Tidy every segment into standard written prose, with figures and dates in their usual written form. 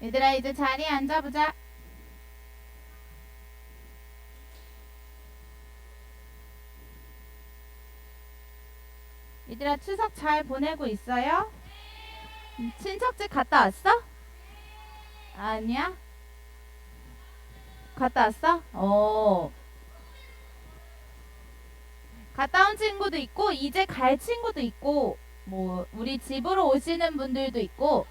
얘들아 이제 자리에 앉아보자. 얘들아 추석 잘 보내고 있어요? 친척집 갔다 왔어? 아니야? 갔다 왔어? 갔다 온 친구도 있고 이제 갈 친구도 있고 뭐 우리 집으로 오시는 분들도 있고.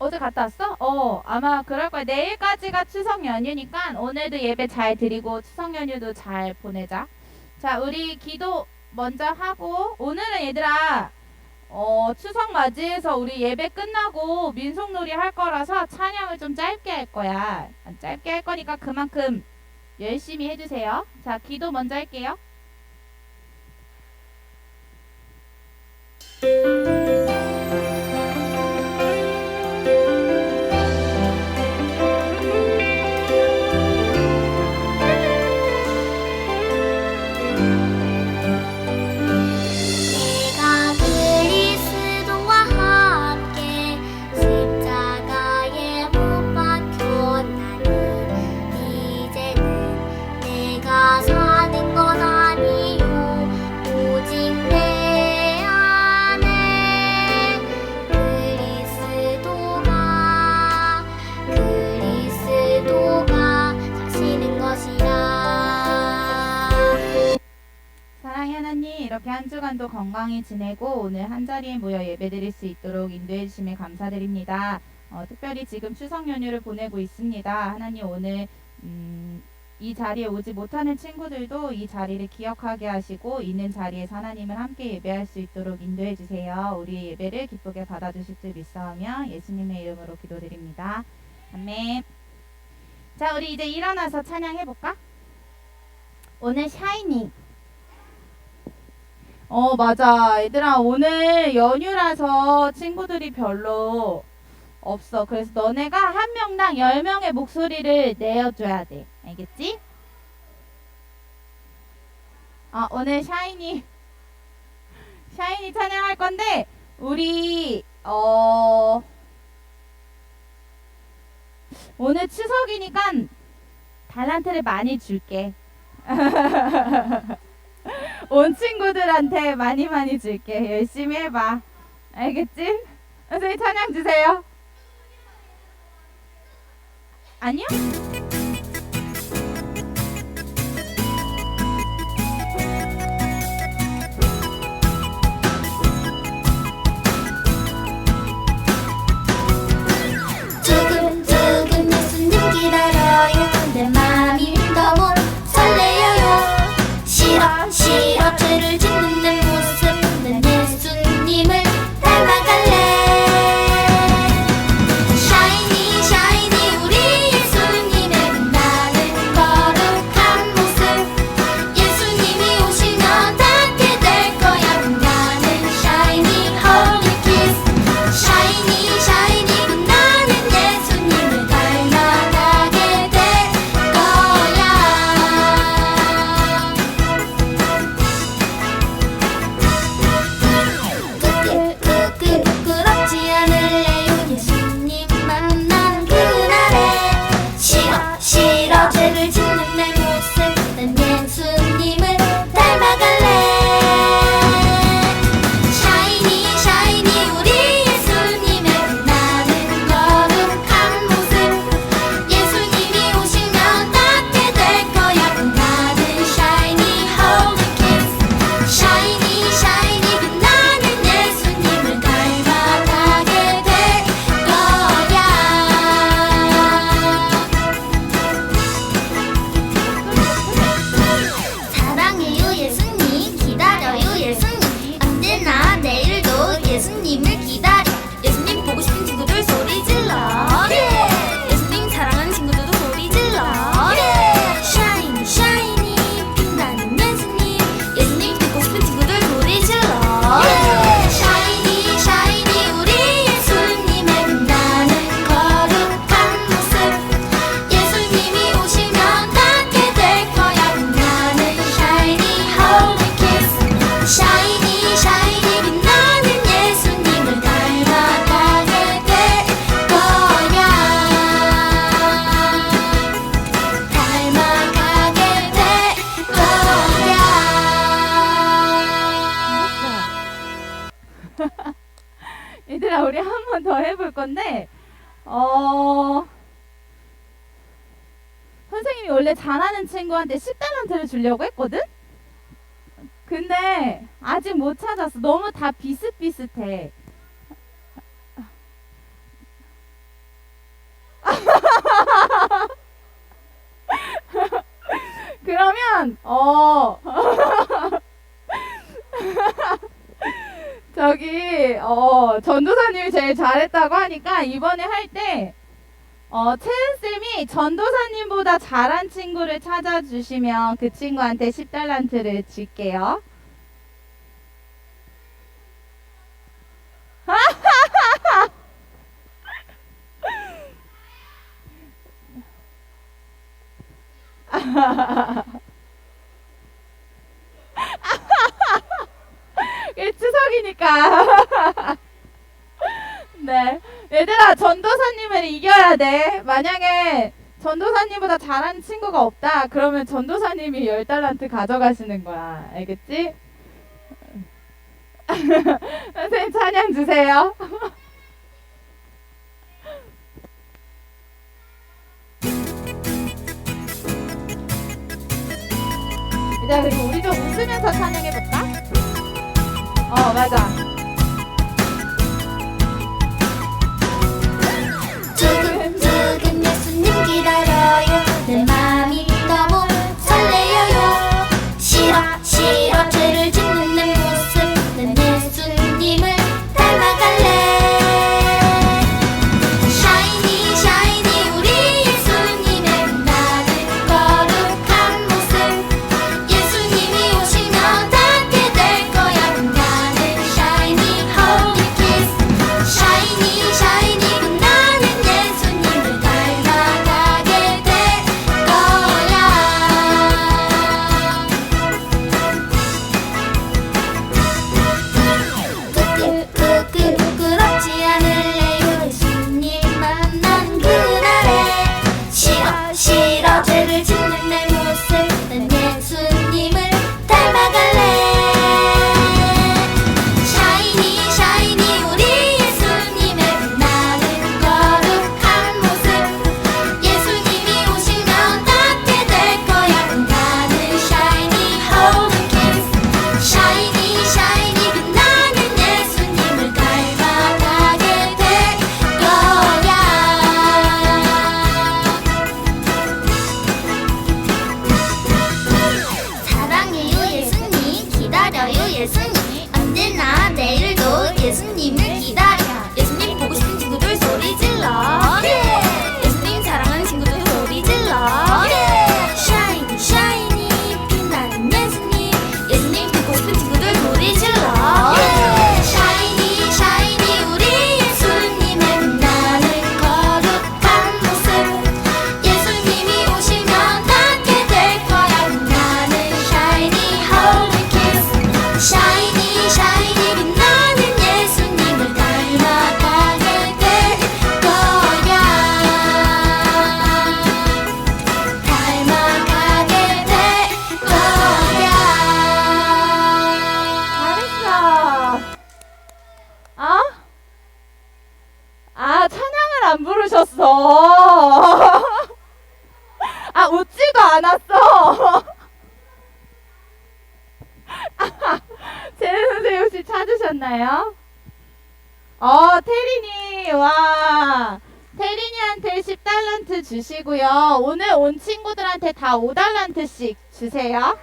어제 갔다 왔어? 아마 그럴 거야. 내일까지가 추석 연휴니까 오늘도 예배 잘 드리고 추석 연휴도 잘 보내자. 자, 우리 기도 먼저 하고 오늘은 얘들아 추석 맞이해서 우리 예배 끝나고 민속놀이 할 거라서 찬양을 좀 짧게 할 거야. 짧게 할 거니까 그만큼 열심히 해주세요. 자, 기도 먼저 할게요. 이렇게 한 주간도 건강히 지내고 오늘 한자리에 모여 예배드릴 수 있도록 인도해 주심에 감사드립니다. 특별히 지금 추석 연휴를 보내고 있습니다. 하나님 오늘 이 자리에 오지 못하는 친구들도 이 자리를 기억하게 하시고 있는 자리에서 하나님을 함께 예배할 수 있도록 인도해 주세요. 우리 예배를 기쁘게 받아주실 줄 믿사오며 예수님의 이름으로 기도드립니다. 아멘. 자, 우리 이제 일어나서 찬양해볼까? 오늘 샤이닝. 맞아. 얘들아, 오늘 연휴라서 친구들이 별로 없어. 그래서 너네가 한 명당 10명의 목소리를 내어줘야 돼. 알겠지? 오늘 샤이니 찬양할 건데, 우리, 오늘 추석이니까 달란트를 많이 줄게. 온 친구들한테 많이 줄게. 열심히 해봐. 알겠지? 선생님 찬양 주세요. 아니요? 조금 예수님 기다려요. 근데 마음이 너무 설레어요. 싫어 죄를 짓는 내 모습. 난 예수님을 닮아갈래. 샤이니 우리 예수님의 볼 건데, 선생님이 원래 잘하는 친구한테 10달란트를 주려고 했거든? 근데 아직 못 찾았어. 너무 다 비슷비슷해. 그러면 저기 전도사님이 제일 잘했다고 하니까 이번에 할 때 채은쌤이 전도사님보다 잘한 친구를 찾아주시면 그 친구한테 10달란트를 줄게요. 이게 추석이니까. 네. 얘들아, 전도사님을 이겨야 돼. 만약에 전도사님보다 잘하는 친구가 없다. 그러면 전도사님이 10달란트 가져가시는 거야. 알겠지? 선생님 찬양 주세요. 이제 그리고 우리 좀 웃으면서 찬양해볼까? 맞아. 두근두근 예수님 기다려요. 내 맘이 너무 설레어요. 싫어 싫어 죄를 짓는 내 모습. 난 예수님을 닮아갈래. 샤이니 샤이니 우리 예수님의 빛나는 거룩한 모습. 예수님이 오시면 닿게 될 거야. 빛나는 샤이니 홀리 키스. 샤이니 샤이니 빛나는 예수님을 닮아가게 될 거야. 부끄럽지 않을래요. 예수님 만난 그날에. 싫어 싫어 죄를 짓는 내 모습. 난 예수님을 닮아갈래. 샤이니 샤이니 우리 예수님의 빛나는 거룩한 모습. 예수님이 오시면 닿게 될 거야. 빛나는 샤이니 홀리 키스. 샤이니 샤이니 빛나는 예수님을 닮아가게 될 거야. 사랑해요 예수님, 기다려요 예수님. 언제나 내일도 예수님을 기다려. 예수님 보고 싶은 친구들 소리 질러. 예수님 사랑하는 친구들 소리 질러. 샤이니 샤이니 빛나는 예수님. 예수님 보고 싶은 친구들 소리 질러. 샤이니 샤이니 우리 예수님의 빛나는 거룩한 모습. 예수님이 오시면 닿게 될 거야. 빛나는 샤이니 홀리 키스. 샤이니 샤이니 빛나는 예수님을 닮아가게 될 거야. 닮아가게 될 거야. 잘했어. 찬양을 안 부르셨어. 웃지도 않았어. 제르 선생님 혹시 찾으셨나요? 태린이, 와. 태린이한테 10달란트 주시고요. 오늘 온 친구들한테 다 5달란트씩 주세요.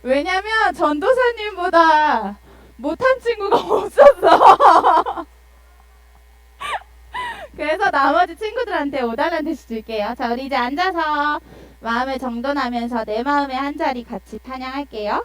왜냐면 전도사님보다 못한 친구가 없었어. 그래서 나머지 친구들한테 5달란트씩 줄게요. 자, 우리 이제 앉아서 마음을 정돈하면서 내 마음의 한 자리 같이 찬양할게요.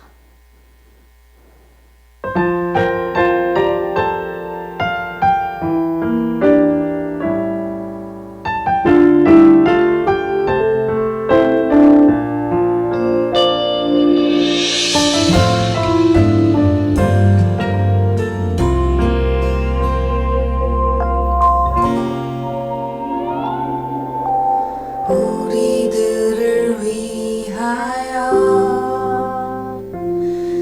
우리들을 위하여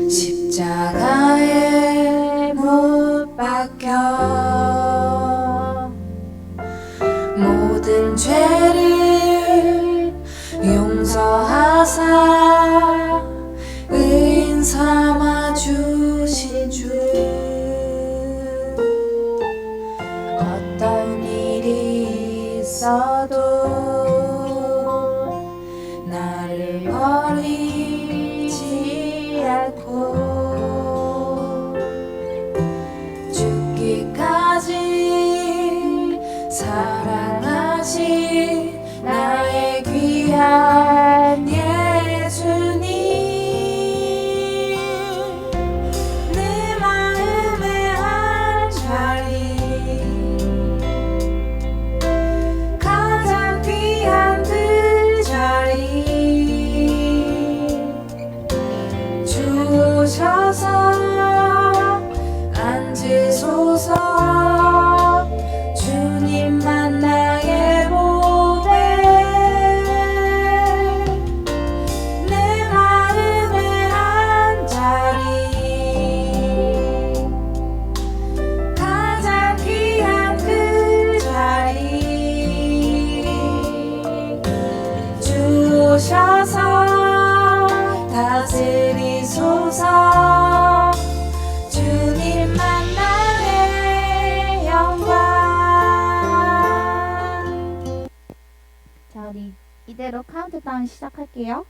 십자가에 살펴 모든 죄를 용서하사 의인 삼아 주신 주 어떤 일이 있어도 나를 버리지 않고 죽기까지 사랑하신 나의 귀한 예수님 내 마음의 한 자리 가장 귀한 그 자리 주셔서 앉으소서 주님만 나의 보배 내 마음의 한 자리 가장 귀한 그 자리 주셔서 다스리소서 주님만 나의 영광. 자, 우리 이대로 카운트다운 시작할게요.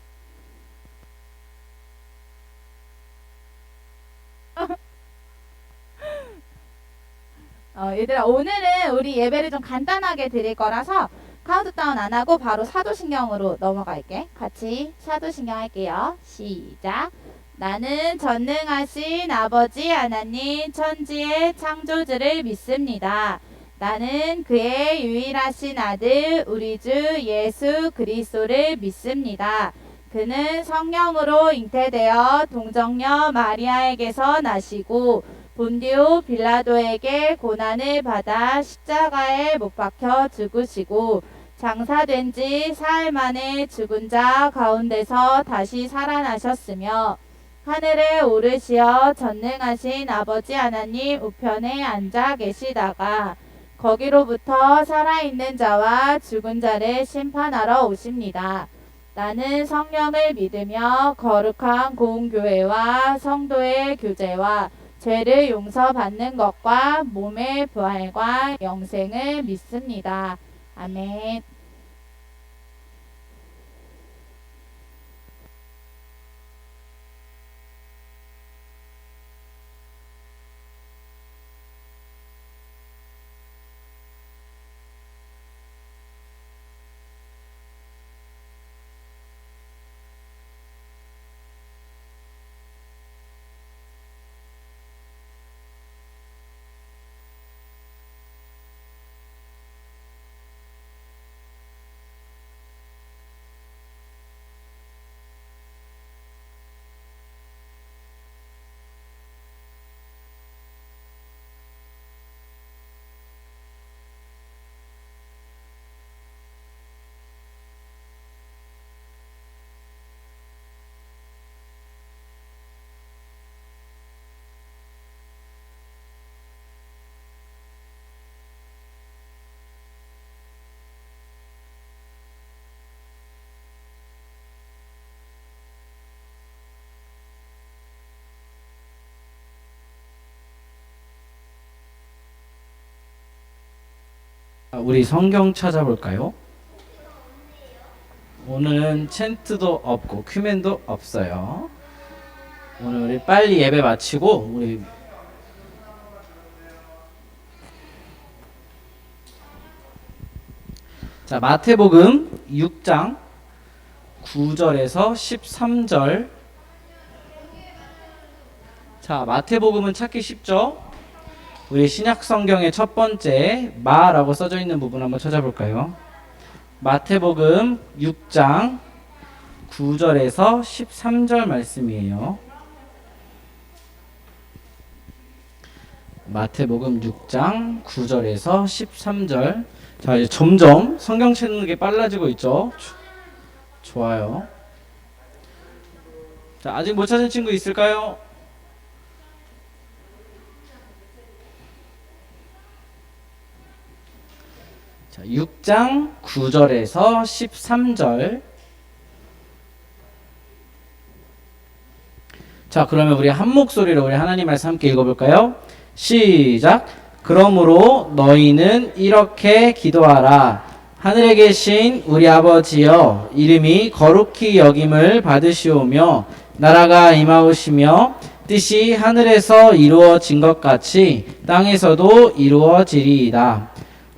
얘들아, 오늘은 우리 예배를 좀 간단하게 드릴 거라서 카운트다운 안 하고 바로 사도신경으로 넘어갈게. 같이 사도신경 할게요. 시작. 나는 전능하신 아버지 하나님 천지의 창조주를 믿습니다. 나는 그의 유일하신 아들 우리 주 예수 그리스도를 믿습니다. 그는 성령으로 잉태되어 동정녀 마리아에게서 나시고 본디오 빌라도에게 고난을 받아 십자가에 못 박혀 죽으시고 장사된 지 사흘 만에 죽은 자 가운데서 다시 살아나셨으며 하늘에 오르시어 전능하신 아버지 하나님 우편에 앉아 계시다가 거기로부터 살아있는 자와 죽은 자를 심판하러 오십니다. 나는 성령을 믿으며 거룩한 공교회와 성도의 교제와 죄를 용서받는 것과 몸의 부활과 영생을 믿습니다. 아멘. 우리 성경 찾아볼까요? 오늘은 챈트도 없고 큐맨도 없어요. 오늘 우리 빨리 예배 마치고 우리 자 마태복음 6장 9절에서 13절. 자 마태복음은 찾기 쉽죠? 우리 신약 성경의 첫 번째 마라고 써져 있는 부분 한번 찾아볼까요? 마태복음 6장 9절에서 13절 말씀이에요. 마태복음 6장 9절에서 13절. 자, 이제 점점 성경 찾는 게 빨라지고 있죠? 좋아요. 자, 아직 못 찾은 친구 있을까요? 자, 6장 9절에서 13절. 자, 그러면 우리 한 목소리로 우리 하나님 말씀 함께 읽어볼까요? 시작. 그러므로 너희는 이렇게 기도하라. 하늘에 계신 우리 아버지여, 이름이 거룩히 여김을 받으시오며 나라가 임하오시며 뜻이 하늘에서 이루어진 것 같이 땅에서도 이루어지리이다.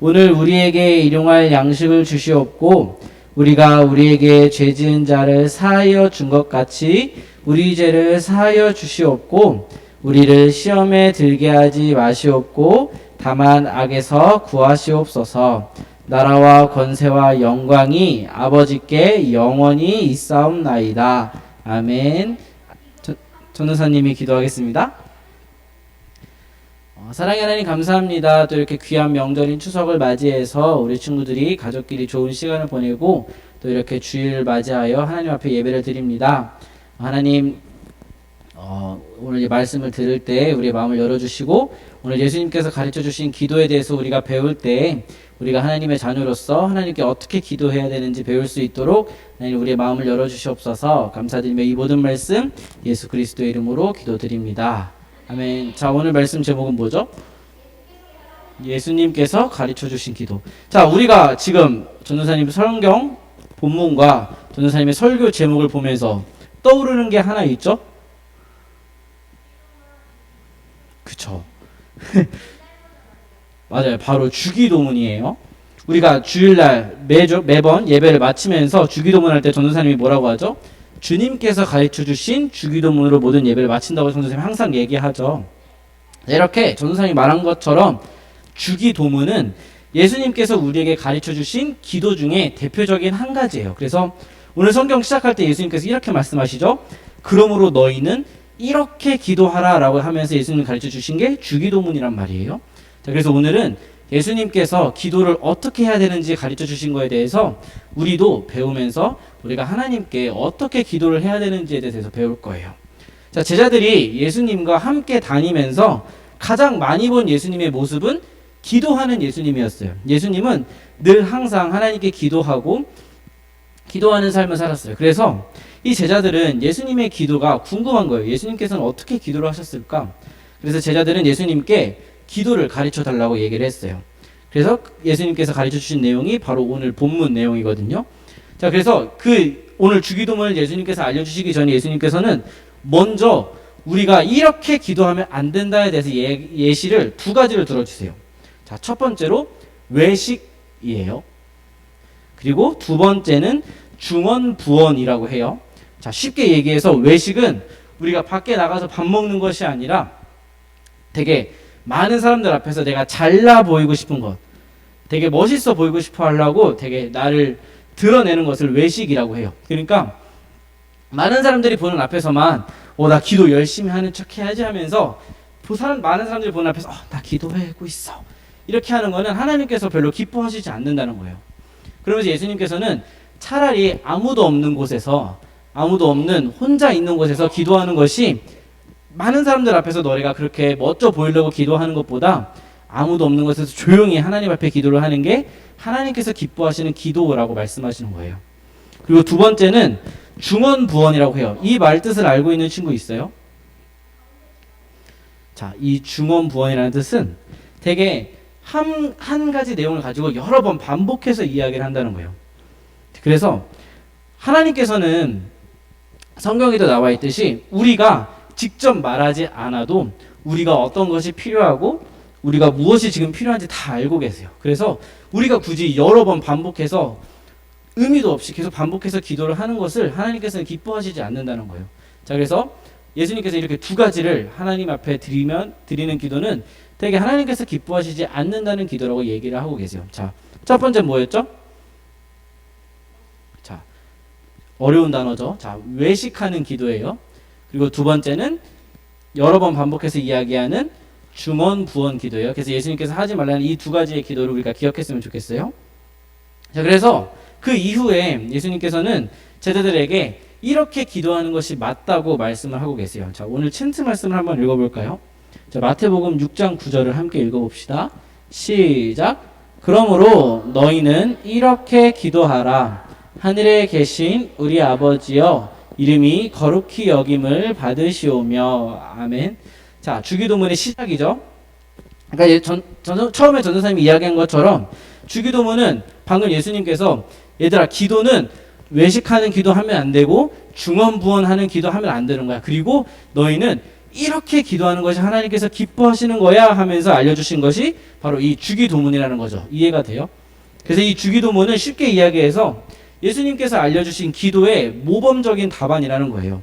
오늘 우리에게 일용할 양식을 주시옵고 우리가 우리에게 죄 지은 자를 사하여 준 것 같이 우리 죄를 사하여 주시옵고 우리를 시험에 들게 하지 마시옵고 다만 악에서 구하시옵소서. 나라와 권세와 영광이 아버지께 영원히 있사옵나이다. 아멘. 전도사님이 기도하겠습니다. 사랑의 하나님 감사합니다. 또 이렇게 귀한 명절인 추석을 맞이해서 우리 친구들이 가족끼리 좋은 시간을 보내고 또 이렇게 주일을 맞이하여 하나님 앞에 예배를 드립니다. 하나님 오늘 이 말씀을 들을 때 우리의 마음을 열어주시고 오늘 예수님께서 가르쳐주신 기도에 대해서 우리가 배울 때 우리가 하나님의 자녀로서 하나님께 어떻게 기도해야 되는지 배울 수 있도록 하나님 우리의 마음을 열어주시옵소서. 감사드리며 이 모든 말씀 예수 그리스도의 이름으로 기도드립니다. 아멘. 자, 오늘 말씀 제목은 뭐죠? 예수님께서 가르쳐주신 기도. 자, 우리가 지금 전도사님 성경 본문과 전도사님의 설교 제목을 보면서 떠오르는 게 하나 있죠? 그쵸. 맞아요. 바로 주기도문이에요. 우리가 주일날 매번 예배를 마치면서 주기도문 할 때 전도사님이 뭐라고 하죠? 주님께서 가르쳐주신 주기도문으로 모든 예배를 마친다고 전도사님이 항상 얘기하죠. 이렇게 전도사님이 말한 것처럼 주기도문은 예수님께서 우리에게 가르쳐주신 기도 중에 대표적인 한 가지예요. 그래서 오늘 성경 시작할 때 예수님께서 이렇게 말씀하시죠. 그러므로 너희는 이렇게 기도하라 라고 하면서 예수님이 가르쳐주신 게 주기도문이란 말이에요. 자, 그래서 오늘은 예수님께서 기도를 어떻게 해야 되는지 가르쳐 주신 거에 대해서 우리도 배우면서 우리가 하나님께 어떻게 기도를 해야 되는지에 대해서 배울 거예요. 자, 제자들이 예수님과 함께 다니면서 가장 많이 본 예수님의 모습은 기도하는 예수님이었어요. 예수님은 늘 항상 하나님께 기도하고 기도하는 삶을 살았어요. 그래서 이 제자들은 예수님의 기도가 궁금한 거예요. 예수님께서는 어떻게 기도를 하셨을까? 그래서 제자들은 예수님께 기도를 가르쳐 달라고 얘기를 했어요. 그래서 예수님께서 가르쳐 주신 내용이 바로 오늘 본문 내용이거든요. 자, 그래서 오늘 주기도문을 예수님께서 알려주시기 전에 예수님께서는 먼저 우리가 이렇게 기도하면 안 된다에 대해서 예시를 두 가지를 들어주세요. 자, 첫 번째로 외식이에요. 그리고 두 번째는 중언부언이라고 해요. 자, 쉽게 얘기해서 외식은 우리가 밖에 나가서 밥 먹는 것이 아니라 되게 많은 사람들 앞에서 내가 잘나 보이고 싶은 것, 되게 멋있어 보이고 싶어 하려고 되게 나를 드러내는 것을 외식이라고 해요. 그러니까 많은 사람들이 보는 앞에서만 나 기도 열심히 하는 척 해야지 하면서 많은 사람들이 보는 앞에서 나 기도하고 있어 이렇게 하는 거는 하나님께서 별로 기뻐하시지 않는다는 거예요. 그러면서 예수님께서는 차라리 아무도 없는 곳에서, 아무도 없는 혼자 있는 곳에서 기도하는 것이 많은 사람들 앞에서 너희가 그렇게 멋져 보이려고 기도하는 것보다 아무도 없는 곳에서 조용히 하나님 앞에 기도를 하는 게 하나님께서 기뻐하시는 기도라고 말씀하시는 거예요. 그리고 두 번째는 중언부언이라고 해요. 이 말 뜻을 알고 있는 친구 있어요? 자, 이 중언부언이라는 뜻은 되게 한 가지 내용을 가지고 여러 번 반복해서 이야기를 한다는 거예요. 그래서 하나님께서는 성경에도 나와 있듯이 우리가 직접 말하지 않아도 우리가 어떤 것이 필요하고 우리가 무엇이 지금 필요한지 다 알고 계세요. 그래서 우리가 굳이 여러 번 반복해서 의미도 없이 계속 반복해서 기도를 하는 것을 하나님께서는 기뻐하시지 않는다는 거예요. 자, 그래서 예수님께서 이렇게 두 가지를 하나님 앞에 드리는 기도는 되게 하나님께서 기뻐하시지 않는다는 기도라고 얘기를 하고 계세요. 자, 첫 번째 뭐였죠? 자, 어려운 단어죠. 자, 외식하는 기도예요. 그리고 두 번째는 여러 번 반복해서 이야기하는 중언부언 기도예요. 그래서 예수님께서 하지 말라는 이 두 가지의 기도를 우리가 기억했으면 좋겠어요. 자, 그래서 그 이후에 예수님께서는 제자들에게 이렇게 기도하는 것이 맞다고 말씀을 하고 계세요. 자, 오늘 챈트 말씀을 한번 읽어볼까요? 자, 마태복음 6장 9절을 함께 읽어봅시다. 시작. 그러므로 너희는 이렇게 기도하라. 하늘에 계신 우리 아버지여, 이름이 거룩히 여김을 받으시오며. 아멘. 자, 주기도문의 시작이죠. 그러니까 처음에 전도사님이 이야기한 것처럼 주기도문은 방금 예수님께서 얘들아, 기도는 외식하는 기도하면 안 되고 중언부언하는 기도하면 안 되는 거야. 그리고 너희는 이렇게 기도하는 것이 하나님께서 기뻐하시는 거야 하면서 알려주신 것이 바로 이 주기도문이라는 거죠. 이해가 돼요? 그래서 이 주기도문은 쉽게 이야기해서 예수님께서 알려주신 기도의 모범적인 답안이라는 거예요.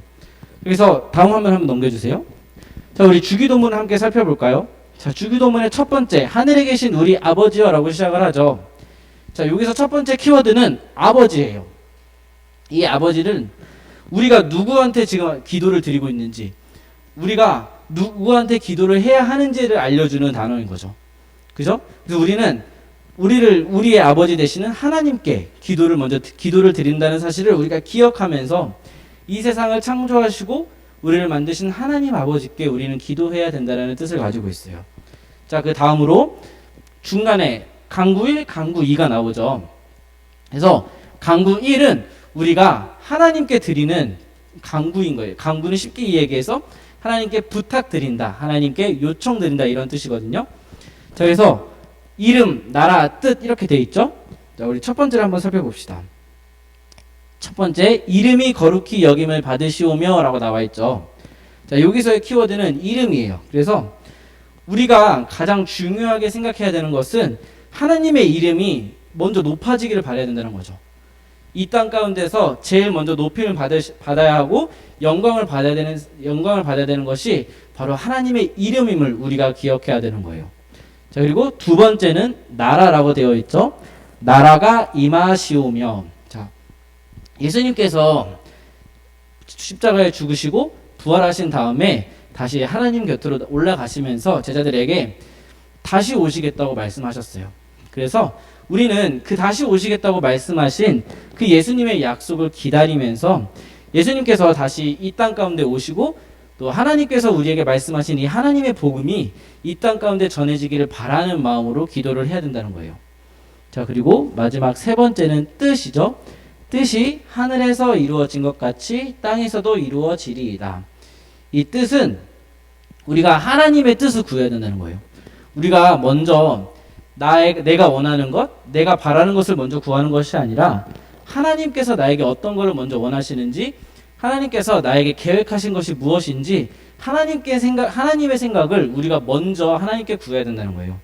그래서 다음 화면 한번 넘겨주세요. 자, 우리 주기도문을 함께 살펴볼까요? 자, 주기도문의 첫 번째, 하늘에 계신 우리 아버지여 라고 시작을 하죠. 자, 여기서 첫 번째 키워드는 아버지예요. 이 아버지는 우리가 누구한테 지금 기도를 드리고 있는지, 우리가 누구한테 기도를 해야 하는지를 알려주는 단어인 거죠. 그죠? 그래서 우리의 아버지 되시는 하나님께 기도를 드린다는 사실을 우리가 기억하면서 이 세상을 창조하시고 우리를 만드신 하나님 아버지께 우리는 기도해야 된다는 뜻을 가지고 있어요. 자, 그 다음으로 중간에 강구 1, 강구 2가 나오죠. 그래서 강구 1은 우리가 하나님께 드리는 강구인 거예요. 강구는 쉽게 이야기해서 하나님께 부탁드린다, 하나님께 요청드린다, 이런 뜻이거든요. 자, 그래서 이름, 나라, 뜻 이렇게 돼 있죠. 자, 우리 첫 번째를 한번 살펴봅시다. 첫 번째, 이름이 거룩히 여김을 받으시오며 라고 나와 있죠. 자, 여기서의 키워드는 이름이에요. 그래서 우리가 가장 중요하게 생각해야 되는 것은 하나님의 이름이 먼저 높아지기를 바라야 된다는 거죠. 이 땅 가운데서 제일 먼저 높임을 받아야 하고 영광을 받아야 되는 것이 바로 하나님의 이름임을 우리가 기억해야 되는 거예요. 자, 그리고 두 번째는 나라라고 되어 있죠. 나라가 임하시오며. 자, 예수님께서 십자가에 죽으시고 부활하신 다음에 다시 하나님 곁으로 올라가시면서 제자들에게 다시 오시겠다고 말씀하셨어요. 그래서 우리는 그 다시 오시겠다고 말씀하신 그 예수님의 약속을 기다리면서 예수님께서 다시 이 땅 가운데 오시고 또 하나님께서 우리에게 말씀하신 이 하나님의 복음이 이 땅 가운데 전해지기를 바라는 마음으로 기도를 해야 된다는 거예요. 자, 그리고 마지막 세 번째는 뜻이죠. 뜻이 하늘에서 이루어진 것 같이 땅에서도 이루어지리이다. 이 뜻은 우리가 하나님의 뜻을 구해야 된다는 거예요. 우리가 먼저 내가 원하는 것, 내가 바라는 것을 먼저 구하는 것이 아니라 하나님께서 나에게 어떤 것을 먼저 원하시는지, 하나님께서 나에게 계획하신 것이 무엇인지 하나님의 생각을 우리가 먼저 하나님께 구해야 된다는 거예요.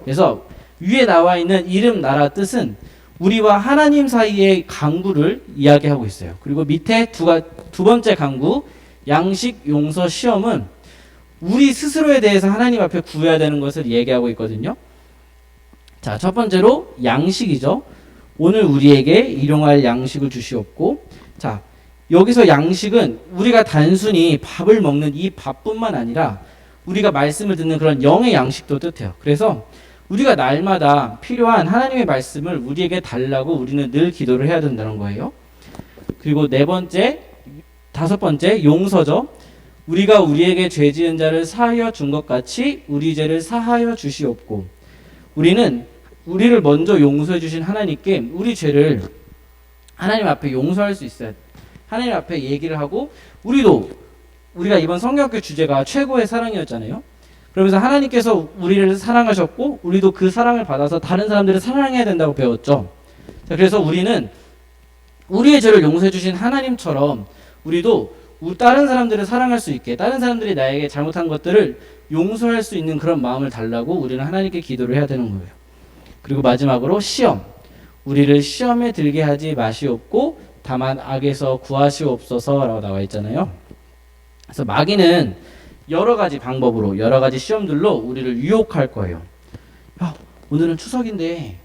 그래서 위에 나와 있는 이름, 나라, 뜻은 우리와 하나님 사이의 강구를 이야기하고 있어요. 그리고 밑에 두 번째 강구, 양식, 용서, 시험은 우리 스스로에 대해서 하나님 앞에 구해야 되는 것을 얘기하고 있거든요. 자, 첫 번째로 양식이죠. 오늘 우리에게 일용할 양식을 주시옵고. 자, 여기서 양식은 우리가 단순히 밥을 먹는 이 밥뿐만 아니라 우리가 말씀을 듣는 그런 영의 양식도 뜻해요. 그래서 우리가 날마다 필요한 하나님의 말씀을 우리에게 달라고 우리는 늘 기도를 해야 된다는 거예요. 그리고 다섯 번째, 용서죠. 우리가 우리에게 죄 지은 자를 사하여 준 것 같이 우리 죄를 사하여 주시옵고. 우리를 먼저 용서해 주신 하나님께 우리 죄를 하나님 앞에 용서할 수 있어요. 하나님 앞에 얘기를 하고, 우리가 이번 성경학교 주제가 최고의 사랑이었잖아요. 그러면서 하나님께서 우리를 사랑하셨고 우리도 그 사랑을 받아서 다른 사람들을 사랑해야 된다고 배웠죠. 자, 그래서 우리는 우리의 죄를 용서해 주신 하나님처럼 우리도 다른 사람들을 사랑할 수 있게, 다른 사람들이 나에게 잘못한 것들을 용서할 수 있는 그런 마음을 달라고 우리는 하나님께 기도를 해야 되는 거예요. 그리고 마지막으로 시험. 우리를 시험에 들게 하지 마시옵고 다만 악에서 구하시옵소서라고 나와 있잖아요. 그래서 마귀는 여러 가지 방법으로, 여러 가지 시험들로 우리를 유혹할 거예요. 야, 오늘은 추석인데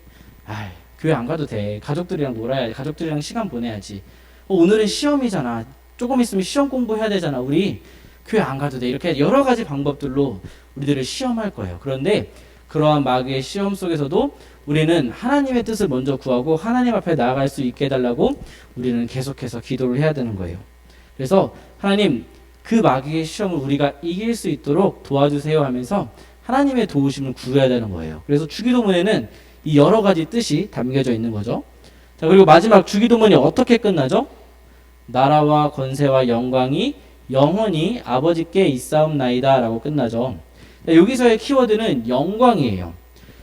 교회 안 가도 돼. 가족들이랑 놀아야지. 가족들이랑 시간 보내야지. 오늘은 시험이잖아. 조금 있으면 시험 공부해야 되잖아. 우리 교회 안 가도 돼. 이렇게 여러 가지 방법들로 우리들을 시험할 거예요. 그런데 그러한 마귀의 시험 속에서도 우리는 하나님의 뜻을 먼저 구하고 하나님 앞에 나아갈 수 있게 해달라고 우리는 계속해서 기도를 해야 되는 거예요. 그래서 하나님, 그 마귀의 시험을 우리가 이길 수 있도록 도와주세요 하면서 하나님의 도우심을 구해야 되는 거예요. 그래서 주기도문에는 이 여러 가지 뜻이 담겨져 있는 거죠. 자, 그리고 마지막 주기도문이 어떻게 끝나죠? 나라와 권세와 영광이 영원히 아버지께 있사옵나이다 라고 끝나죠. 자, 여기서의 키워드는 영광이에요.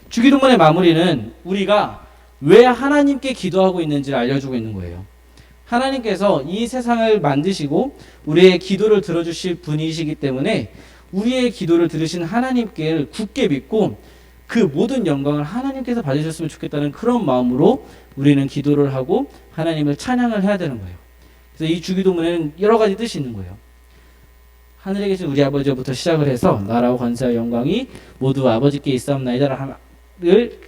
주기도문의 마무리는 우리가 왜 하나님께 기도하고 있는지를 알려주고 있는 거예요. 하나님께서 이 세상을 만드시고 우리의 기도를 들어주실 분이시기 때문에 우리의 기도를 들으신 하나님께 굳게 믿고 그 모든 영광을 하나님께서 받으셨으면 좋겠다는 그런 마음으로 우리는 기도를 하고 하나님을 찬양을 해야 되는 거예요. 그래서 이 주기도문에는 여러 가지 뜻이 있는 거예요. 하늘에 계신 우리 아버지부터 시작을 해서 나라와 권세와 영광이 모두 아버지께 있사옵나이다를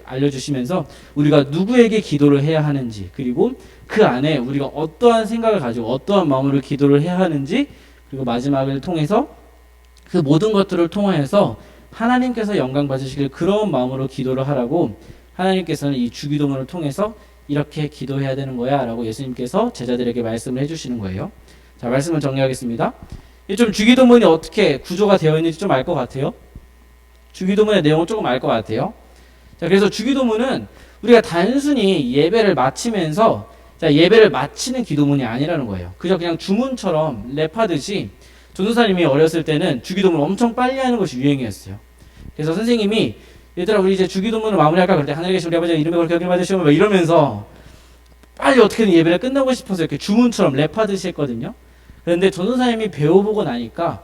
알려주시면서 우리가 누구에게 기도를 해야 하는지, 그리고 그 안에 우리가 어떠한 생각을 가지고 어떠한 마음으로 기도를 해야 하는지, 그리고 마지막을 통해서 그 모든 것들을 통하여서 하나님께서 영광 받으시길 그런 마음으로 기도를 하라고 하나님께서는 이 주기도문을 통해서 이렇게 기도해야 되는 거야 라고 예수님께서 제자들에게 말씀을 해주시는 거예요. 자, 말씀을 정리하겠습니다. 좀 주기도문이 어떻게 구조가 되어 있는지 좀 알 것 같아요. 주기도문의 내용을 조금 알 것 같아요. 자, 그래서 주기도문은 우리가 단순히 예배를 마치면서 예배를 마치는 기도문이 아니라는 거예요. 그냥 주문처럼 랩하듯이 전도사님이 어렸을 때는 주기도문 엄청 빨리 하는 것이 유행이었어요. 그래서 선생님이 얘들아 우리 이제 주기도문을 마무리할까 그럴 때 하늘에 계신 우리 아버지 이름에 거룩히 여김을 받으시오 이러면서 빨리 어떻게든 예배를 끝나고 싶어서 이렇게 주문처럼 랩하듯이 했거든요. 그런데 전도사님이 배워보고 나니까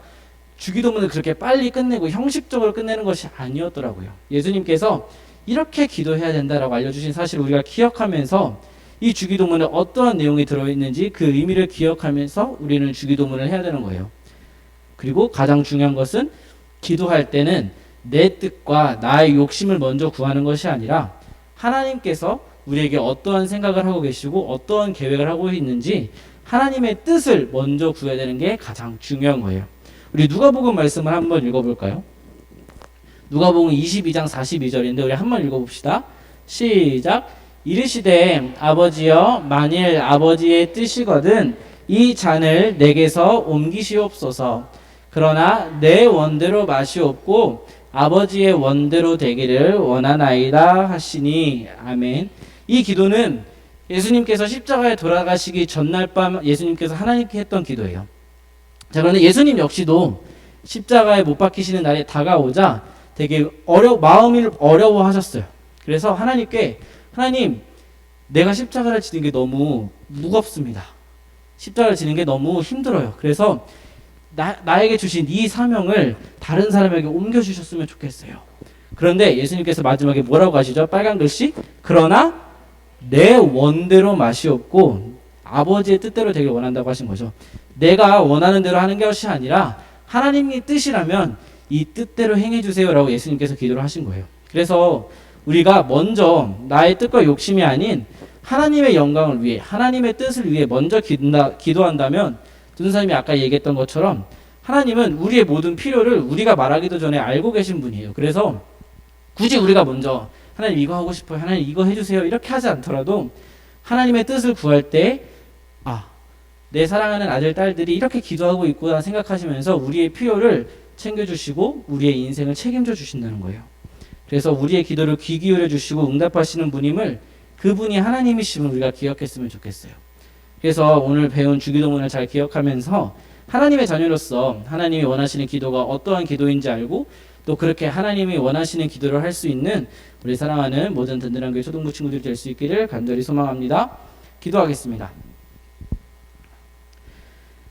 주기도문을 그렇게 빨리 끝내고 형식적으로 끝내는 것이 아니었더라고요. 예수님께서 이렇게 기도해야 된다라고 알려주신 사실을 우리가 기억하면서 이 주기도문에 어떠한 내용이 들어있는지 그 의미를 기억하면서 우리는 주기도문을 해야 되는 거예요. 그리고 가장 중요한 것은 기도할 때는 내 뜻과 나의 욕심을 먼저 구하는 것이 아니라 하나님께서 우리에게 어떠한 생각을 하고 계시고 어떠한 계획을 하고 있는지 하나님의 뜻을 먼저 구해야 되는 게 가장 중요한 거예요. 우리 누가복음 말씀을 한번 읽어볼까요? 누가복음 22장 42절인데 우리 한번 읽어봅시다. 시작. 이르시되 아버지여 만일 아버지의 뜻이거든 이 잔을 내게서 옮기시옵소서. 그러나 내 원대로 마시옵고 아버지의 원대로 되기를 원하나이다 하시니. 아멘. 이 기도는 예수님께서 십자가에 돌아가시기 전날 밤 예수님께서 하나님께 했던 기도예요. 자, 그런데 예수님 역시도 십자가에 못 박히시는 날이 다가오자 되게 마음이 어려워하셨어요. 그래서 하나님께 하나님 내가 십자가를 지는 게 너무 무겁습니다. 십자가를 지는 게 너무 힘들어요. 그래서 나에게 주신 이 사명을 다른 사람에게 옮겨주셨으면 좋겠어요. 그런데 예수님께서 마지막에 뭐라고 하시죠? 빨간 글씨 그러나 내 원대로 마시옵고 아버지의 뜻대로 되길 원한다고 하신 거죠. 내가 원하는 대로 하는 것이 아니라 하나님의 뜻이라면 이 뜻대로 행해주세요 라고 예수님께서 기도를 하신 거예요. 그래서 우리가 먼저 나의 뜻과 욕심이 아닌 하나님의 영광을 위해 하나님의 뜻을 위해 먼저 기도한다면 전도사님이 아까 얘기했던 것처럼 하나님은 우리의 모든 필요를 우리가 말하기도 전에 알고 계신 분이에요. 그래서 굳이 우리가 먼저 하나님 이거 하고 싶어요, 하나님 이거 해주세요 이렇게 하지 않더라도 하나님의 뜻을 구할 때 내 사랑하는 아들 딸들이 이렇게 기도하고 있구나 생각하시면서 우리의 필요를 챙겨주시고 우리의 인생을 책임져 주신다는 거예요. 그래서 우리의 기도를 귀 기울여 주시고 응답하시는 분임을 그분이 하나님이심을 우리가 기억했으면 좋겠어요. 그래서 오늘 배운 주기도문을 잘 기억하면서 하나님의 자녀로서 하나님이 원하시는 기도가 어떠한 기도인지 알고 또 그렇게 하나님이 원하시는 기도를 할 수 있는 우리 사랑하는 모든 든든한 교회 초등부 친구들이 될 수 있기를 간절히 소망합니다. 기도하겠습니다.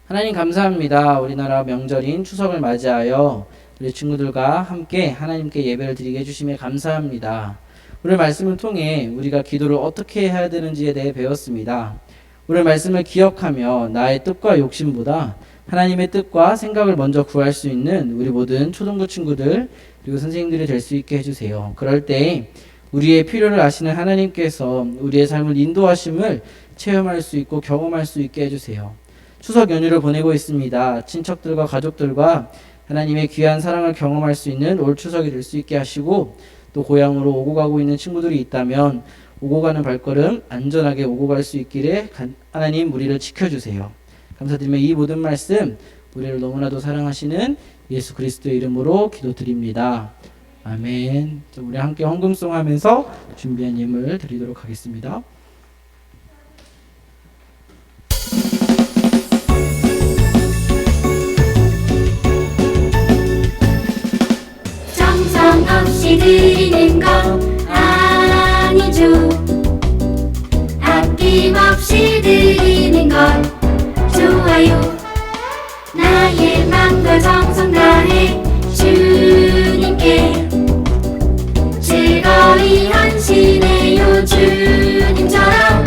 하나님 감사합니다. 우리나라 명절인 추석을 맞이하여 우리 친구들과 함께 하나님께 예배를 드리게 해주심에 감사합니다. 오늘 말씀을 통해 우리가 기도를 어떻게 해야 되는지에 대해 배웠습니다. 오늘 말씀을 기억하며 나의 뜻과 욕심보다 하나님의 뜻과 생각을 먼저 구할 수 있는 우리 모든 초등부 친구들 그리고 선생님들이 될 수 있게 해주세요. 그럴 때 우리의 필요를 아시는 하나님께서 우리의 삶을 인도하심을 체험할 수 있고 경험할 수 있게 해주세요. 추석 연휴를 보내고 있습니다. 친척들과 가족들과 하나님의 귀한 사랑을 경험할 수 있는 올 추석이 될 수 있게 하시고 또 고향으로 오고 가고 있는 친구들이 있다면 오고 가는 발걸음 안전하게 오고 갈 수 있기를 하나님 우리를 지켜주세요. 감사드리며 이 모든 말씀 우리를 너무나도 사랑하시는 예수 그리스도의 이름으로 기도드립니다. 아멘. 자, 우리 함께 헌금송 하면서 준비한 예물 드리도록 하겠습니다. 정성 없이 드리는 건 아니죠. 아낌없이 드리는 건 좋아요. 나의 맘과 정성 다해 주님께 즐거이 헌신해요. 주님처럼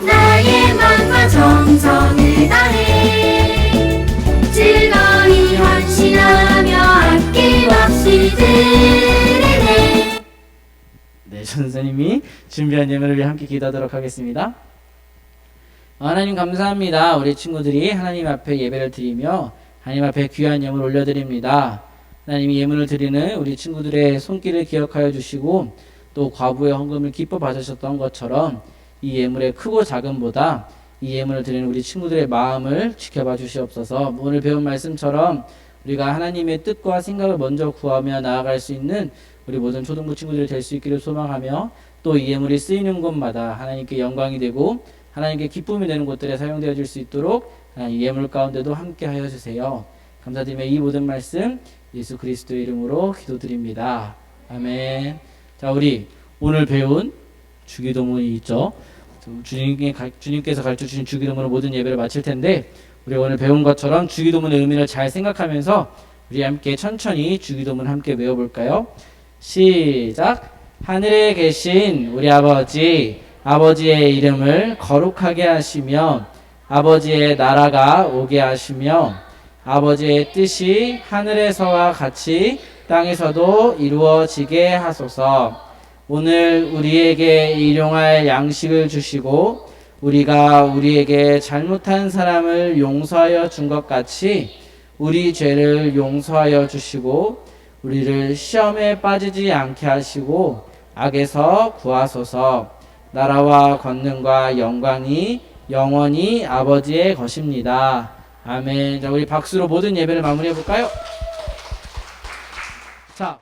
나의 맘과 정성을 다해 즐거이 헌신하며 아낌없이 드리네. 네, 전사님이 준비한 예물을 위해 함께 기도하도록 하겠습니다. 하나님 감사합니다. 우리 친구들이 하나님 앞에 예배를 드리며 하나님 앞에 귀한 예물 올려드립니다. 하나님이 예물을 드리는 우리 친구들의 손길을 기억하여 주시고 또 과부의 헌금을 기뻐 받으셨던 것처럼 이 예물의 크고 작음보다 이 예물을 드리는 우리 친구들의 마음을 지켜봐 주시옵소서. 오늘 배운 말씀처럼 우리가 하나님의 뜻과 생각을 먼저 구하며 나아갈 수 있는 우리 모든 초등부 친구들이 될 수 있기를 소망하며 또 이 예물이 쓰이는 곳마다 하나님께 영광이 되고 하나님께 기쁨이 되는 곳들에 사용되어질 수 있도록 이 예물 가운데도 함께 하여 주세요. 감사드리며 이 모든 말씀 예수 그리스도의 이름으로 기도드립니다. 아멘. 자, 우리 오늘 배운 주기도문이 있죠. 주님께서 가르쳐 주신 주기도문으로 모든 예배를 마칠 텐데 우리 오늘 배운 것처럼 주기도문의 의미를 잘 생각하면서 우리 함께 천천히 주기도문 함께 외워볼까요? 시작. 하늘에 계신 우리 아버지, 아버지의 이름을 거룩하게 하시며 아버지의 나라가 오게 하시며 아버지의 뜻이 하늘에서와 같이 땅에서도 이루어지게 하소서. 오늘 우리에게 일용할 양식을 주시고 우리가 우리에게 잘못한 사람을 용서하여 준 것 같이 우리 죄를 용서하여 주시고 우리를 시험에 빠지지 않게 하시고 악에서 구하소서. 나라와 권능과 영광이 영원히 아버지의 것입니다. 아멘. 자, 우리 박수로 모든 예배를 마무리해 볼까요? 자.